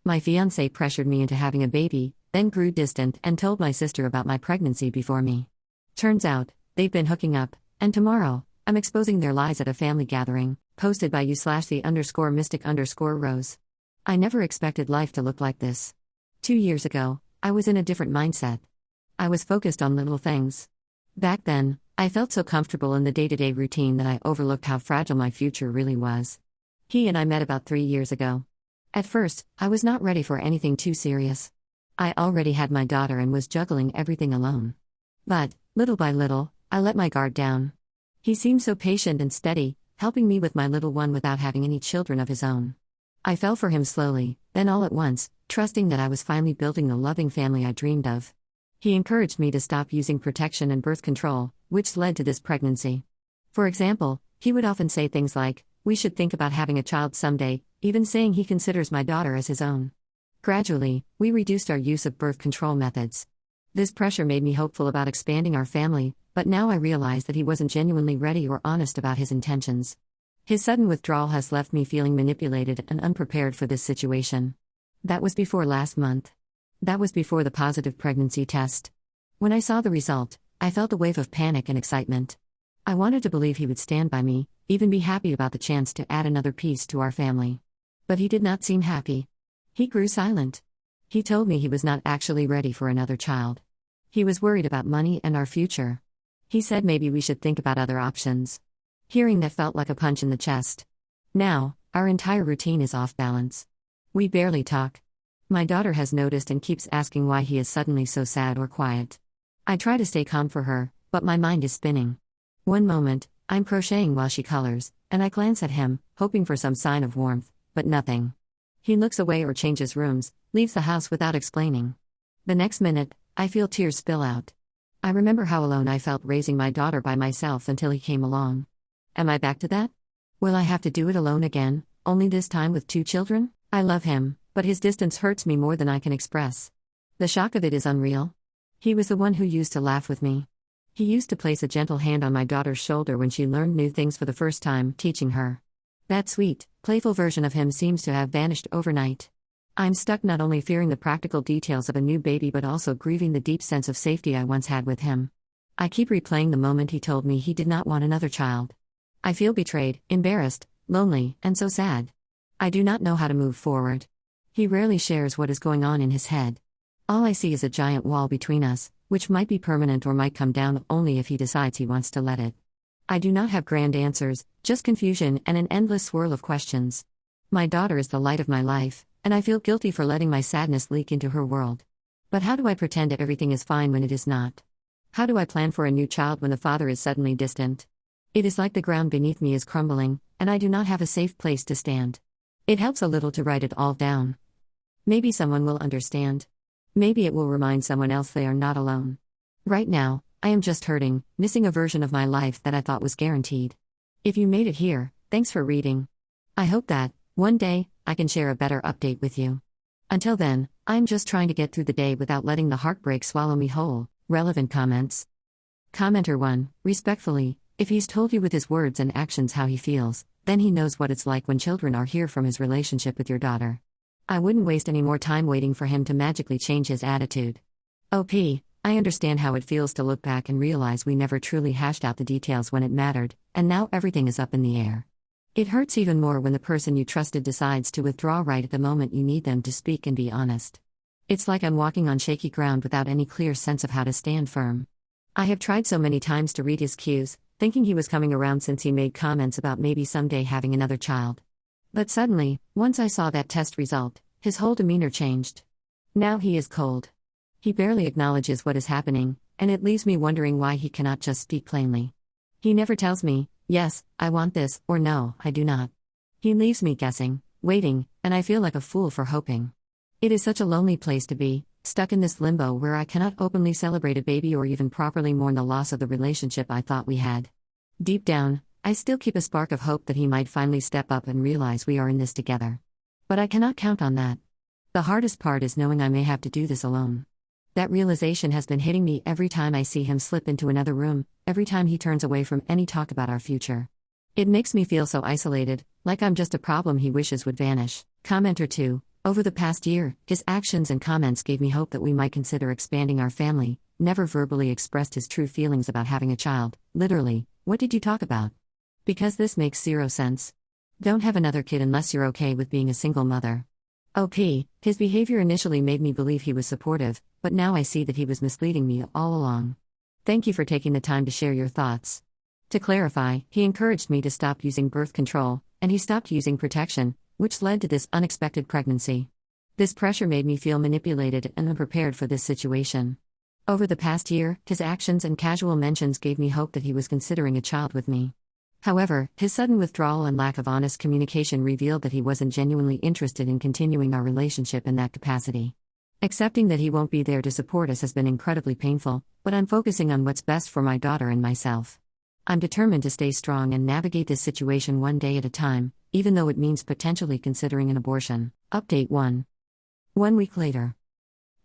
My fiance pressured me into having a baby, then grew distant and told my sister about my pregnancy before me. Turns out, they've been hooking up, and tomorrow, I'm exposing their lies at a family gathering, posted by you/the_mystic_rose. I never expected life to look like this. 2 years ago, I was in a different mindset. I was focused on little things. Back then, I felt so comfortable in the day-to-day routine that I overlooked how fragile my future really was. He and I met about 3 years ago. At first, I was not ready for anything too serious. I already had my daughter and was juggling everything alone. But, little by little, I let my guard down. He seemed so patient and steady, helping me with my little one without having any children of his own. I fell for him slowly, then all at once, trusting that I was finally building the loving family I dreamed of. He encouraged me to stop using protection and birth control, which led to this pregnancy. For example, he would often say things like, "We should think about having a child someday," even saying he considers my daughter as his own. Gradually, we reduced our use of birth control methods. This pressure made me hopeful about expanding our family, but now I realize that he wasn't genuinely ready or honest about his intentions. His sudden withdrawal has left me feeling manipulated and unprepared for this situation. That was before last month. That was before the positive pregnancy test. When I saw the result, I felt a wave of panic and excitement. I wanted to believe he would stand by me, even be happy about the chance to add another piece to our family. But he did not seem happy. He grew silent. He told me he was not actually ready for another child. He was worried about money and our future. He said maybe we should think about other options. Hearing that felt like a punch in the chest. Now, our entire routine is off balance. We barely talk. My daughter has noticed and keeps asking why he is suddenly so sad or quiet. I try to stay calm for her, but my mind is spinning. One moment, I'm crocheting while she colors, and I glance at him, hoping for some sign of warmth, but nothing. He looks away or changes rooms, leaves the house without explaining. The next minute, I feel tears spill out. I remember how alone I felt raising my daughter by myself until he came along. Am I back to that? Will I have to do it alone again, only this time with 2 children? I love him, but his distance hurts me more than I can express. The shock of it is unreal. He was the one who used to laugh with me. He used to place a gentle hand on my daughter's shoulder when she learned new things for the first time, teaching her. That sweet, playful version of him seems to have vanished overnight. I'm stuck not only fearing the practical details of a new baby but also grieving the deep sense of safety I once had with him. I keep replaying the moment he told me he did not want another child. I feel betrayed, embarrassed, lonely, and so sad. I do not know how to move forward. He rarely shares what is going on in his head. All I see is a giant wall between us, which might be permanent or might come down only if he decides he wants to let it. I do not have grand answers, just confusion and an endless swirl of questions. My daughter is the light of my life, and I feel guilty for letting my sadness leak into her world. But how do I pretend that everything is fine when it is not? How do I plan for a new child when the father is suddenly distant? It is like the ground beneath me is crumbling, and I do not have a safe place to stand. It helps a little to write it all down. Maybe someone will understand. Maybe it will remind someone else they are not alone. Right now, I am just hurting, missing a version of my life that I thought was guaranteed. If you made it here, thanks for reading. I hope that, one day, I can share a better update with you. Until then, I'm just trying to get through the day without letting the heartbreak swallow me whole. Relevant comments. Commenter 1, respectfully, if he's told you with his words and actions how he feels, then he knows what it's like when children are here from his relationship with your daughter. I wouldn't waste any more time waiting for him to magically change his attitude. OP, I understand how it feels to look back and realize we never truly hashed out the details when it mattered, and now everything is up in the air. It hurts even more when the person you trusted decides to withdraw right at the moment you need them to speak and be honest. It's like I'm walking on shaky ground without any clear sense of how to stand firm. I have tried so many times to read his cues, thinking he was coming around since he made comments about maybe someday having another child. But suddenly, once I saw that test result, his whole demeanor changed. Now he is cold. He barely acknowledges what is happening, and it leaves me wondering why he cannot just speak plainly. He never tells me, yes, I want this, or no, I do not. He leaves me guessing, waiting, and I feel like a fool for hoping. It is such a lonely place to be, stuck in this limbo where I cannot openly celebrate a baby or even properly mourn the loss of the relationship I thought we had. Deep down, I still keep a spark of hope that he might finally step up and realize we are in this together. But I cannot count on that. The hardest part is knowing I may have to do this alone. That realization has been hitting me every time I see him slip into another room, every time he turns away from any talk about our future. It makes me feel so isolated, like I'm just a problem he wishes would vanish. Commenter 2, Over the past year, his actions and comments gave me hope that we might consider expanding our family. Never verbally expressed his true feelings about having a child. Literally, what did you talk about? Because this makes zero sense. Don't have another kid unless you're okay with being a single mother. OP, his behavior initially made me believe he was supportive, but now I see that he was misleading me all along. Thank you for taking the time to share your thoughts. To clarify, he encouraged me to stop using birth control, and he stopped using protection, which led to this unexpected pregnancy. This pressure made me feel manipulated and unprepared for this situation. Over the past year, his actions and casual mentions gave me hope that he was considering a child with me. However, his sudden withdrawal and lack of honest communication revealed that he wasn't genuinely interested in continuing our relationship in that capacity. Accepting that he won't be there to support us has been incredibly painful, but I'm focusing on what's best for my daughter and myself. I'm determined to stay strong and navigate this situation one day at a time, even though it means potentially considering an abortion. Update 1. 1 week later.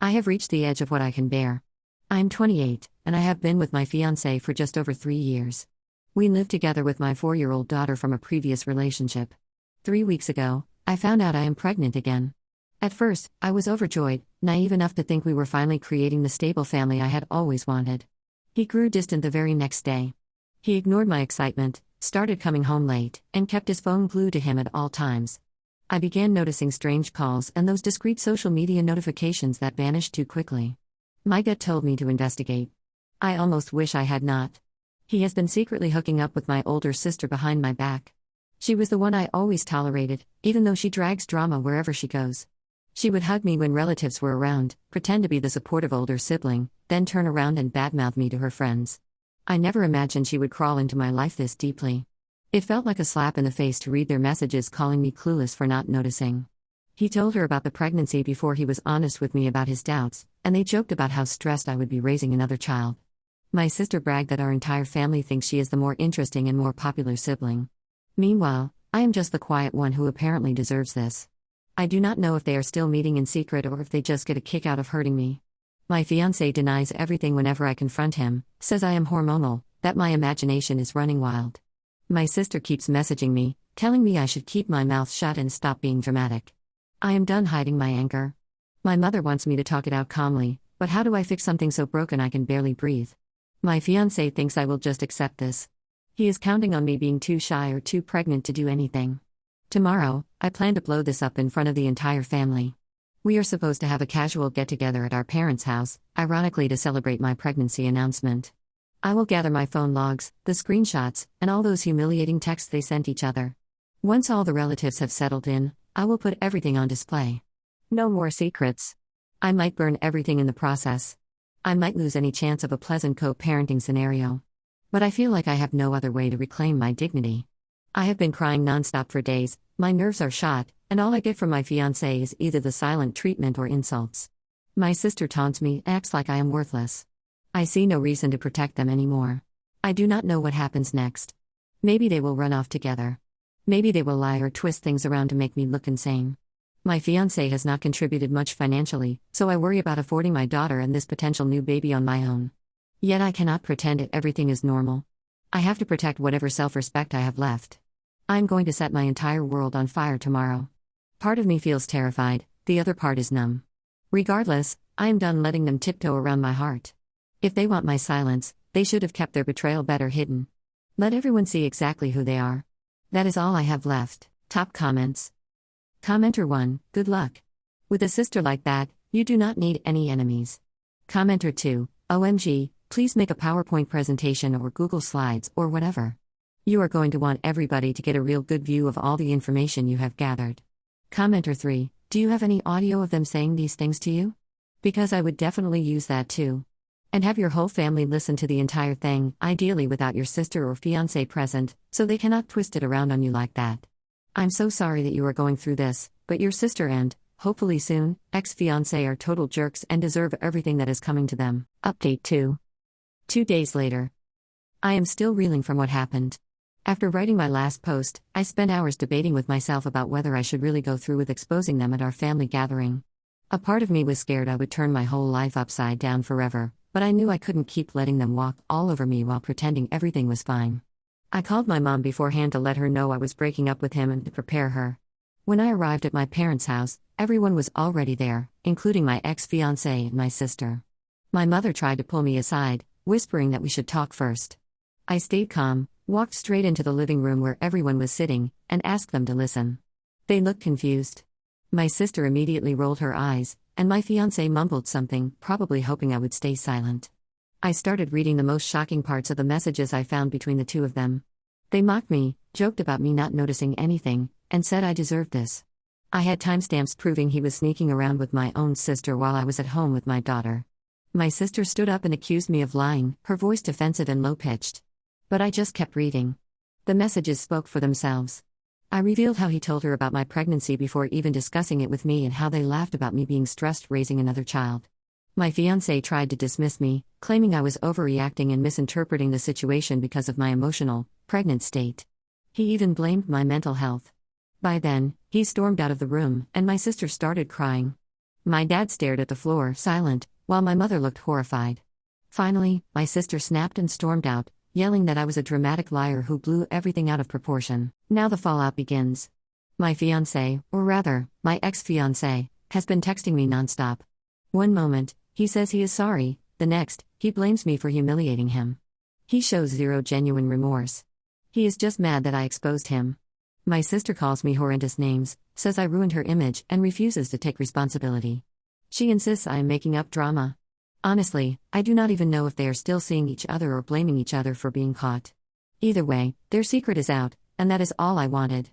I have reached the edge of what I can bear. I'm 28, and I have been with my fiancé for just over 3 years. We live together with my 4-year-old daughter from a previous relationship. 3 weeks ago, I found out I am pregnant again. At first, I was overjoyed, naive enough to think we were finally creating the stable family I had always wanted. He grew distant the very next day. He ignored my excitement, started coming home late, and kept his phone glued to him at all times. I began noticing strange calls and those discreet social media notifications that vanished too quickly. My gut told me to investigate. I almost wish I had not. He has been secretly hooking up with my older sister behind my back. She was the one I always tolerated, even though she drags drama wherever she goes. She would hug me when relatives were around, pretend to be the supportive older sibling, then turn around and badmouth me to her friends. I never imagined she would crawl into my life this deeply. It felt like a slap in the face to read their messages calling me clueless for not noticing. He told her about the pregnancy before he was honest with me about his doubts, and they joked about how stressed I would be raising another child. My sister bragged that our entire family thinks she is the more interesting and more popular sibling. Meanwhile, I am just the quiet one who apparently deserves this. I do not know if they are still meeting in secret or if they just get a kick out of hurting me. My fiancé denies everything whenever I confront him, says I am hormonal, that my imagination is running wild. My sister keeps messaging me, telling me I should keep my mouth shut and stop being dramatic. I am done hiding my anger. My mother wants me to talk it out calmly, but how do I fix something so broken I can barely breathe? My fiancé thinks I will just accept this. He is counting on me being too shy or too pregnant to do anything. Tomorrow, I plan to blow this up in front of the entire family. We are supposed to have a casual get-together at our parents' house, ironically to celebrate my pregnancy announcement. I will gather my phone logs, the screenshots, and all those humiliating texts they sent each other. Once all the relatives have settled in, I will put everything on display. No more secrets. I might burn everything in the process. I might lose any chance of a pleasant co-parenting scenario. But I feel like I have no other way to reclaim my dignity. I have been crying nonstop for days, my nerves are shot, and all I get from my fiancé is either the silent treatment or insults. My sister taunts me, acts like I am worthless. I see no reason to protect them anymore. I do not know what happens next. Maybe they will run off together. Maybe they will lie or twist things around to make me look insane. My fiancé has not contributed much financially, so I worry about affording my daughter and this potential new baby on my own. Yet I cannot pretend that everything is normal. I have to protect whatever self-respect I have left. I'm going to set my entire world on fire tomorrow. Part of me feels terrified, the other part is numb. Regardless, I am done letting them tiptoe around my heart. If they want my silence, they should have kept their betrayal better hidden. Let everyone see exactly who they are. That is all I have left. Top comments. Commenter 1, good luck. With a sister like that, you do not need any enemies. Commenter 2, OMG, please make a PowerPoint presentation or Google Slides or whatever. You are going to want everybody to get a real good view of all the information you have gathered. Commenter 3, do you have any audio of them saying these things to you? Because I would definitely use that too. And have your whole family listen to the entire thing, ideally without your sister or fiancé present, so they cannot twist it around on you like that. I'm so sorry that you are going through this, but your sister and, hopefully soon, ex-fiancé are total jerks and deserve everything that is coming to them. Update 2. 2 days later. I am still reeling from what happened. After writing my last post, I spent hours debating with myself about whether I should really go through with exposing them at our family gathering. A part of me was scared I would turn my whole life upside down forever, but I knew I couldn't keep letting them walk all over me while pretending everything was fine. I called my mom beforehand to let her know I was breaking up with him and to prepare her. When I arrived at my parents' house, everyone was already there, including my ex-fiancé and my sister. My mother tried to pull me aside, whispering that we should talk first. I stayed calm, walked straight into the living room where everyone was sitting, and asked them to listen. They looked confused. My sister immediately rolled her eyes, and my fiancé mumbled something, probably hoping I would stay silent. I started reading the most shocking parts of the messages I found between the two of them. They mocked me, joked about me not noticing anything, and said I deserved this. I had timestamps proving he was sneaking around with my own sister while I was at home with my daughter. My sister stood up and accused me of lying, her voice defensive and low-pitched. But I just kept reading. The messages spoke for themselves. I revealed how he told her about my pregnancy before even discussing it with me and how they laughed about me being stressed raising another child. My fiancé tried to dismiss me, claiming I was overreacting and misinterpreting the situation because of my emotional, pregnant state. He even blamed my mental health. By then, he stormed out of the room, and my sister started crying. My dad stared at the floor, silent, while my mother looked horrified. Finally, my sister snapped and stormed out, yelling that I was a dramatic liar who blew everything out of proportion. Now the fallout begins. My fiancé, or rather, my ex-fiancé, has been texting me nonstop. One moment, he says he is sorry, the next, he blames me for humiliating him. He shows zero genuine remorse. He is just mad that I exposed him. My sister calls me horrendous names, says I ruined her image, and refuses to take responsibility. She insists I am making up drama. Honestly, I do not even know if they are still seeing each other or blaming each other for being caught. Either way, their secret is out, and that is all I wanted.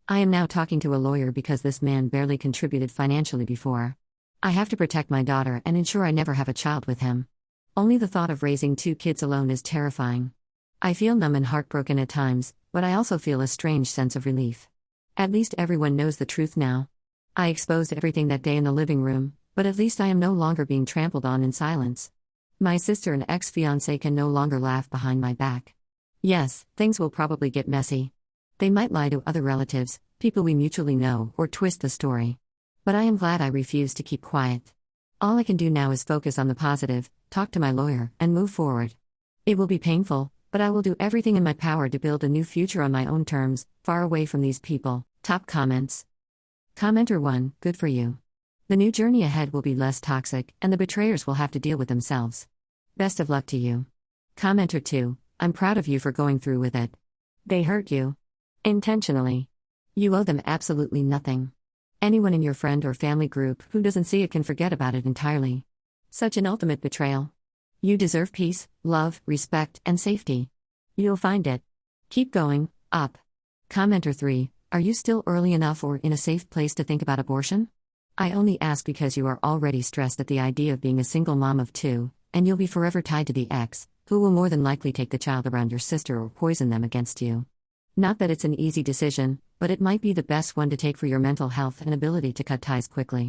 I am now talking to a lawyer because this man barely contributed financially before. I have to protect my daughter and ensure I never have a child with him. Only the thought of raising 2 kids alone is terrifying. I feel numb and heartbroken at times, but I also feel a strange sense of relief. At least everyone knows the truth now. I exposed everything that day in the living room, but at least I am no longer being trampled on in silence. My sister and ex-fiancé can no longer laugh behind my back. Yes, things will probably get messy. They might lie to other relatives, people we mutually know, or twist the story. But I am glad I refused to keep quiet. All I can do now is focus on the positive, talk to my lawyer, and move forward. It will be painful, but I will do everything in my power to build a new future on my own terms, far away from these people. Top comments. Commenter 1, good for you. The new journey ahead will be less toxic, and the betrayers will have to deal with themselves. Best of luck to you. Commenter 2, I'm proud of you for going through with it. They hurt you. Intentionally. You owe them absolutely nothing. Anyone in your friend or family group who doesn't see it can forget about it entirely. Such an ultimate betrayal. You deserve peace, love, respect, and safety. You'll find it. Keep going, up. Commenter 3, are you still early enough or in a safe place to think about abortion? I only ask because you are already stressed at the idea of being a single mom of 2, and you'll be forever tied to the ex, who will more than likely take the child around your sister or poison them against you. Not that it's an easy decision, but it might be the best one to take for your mental health and ability to cut ties quickly.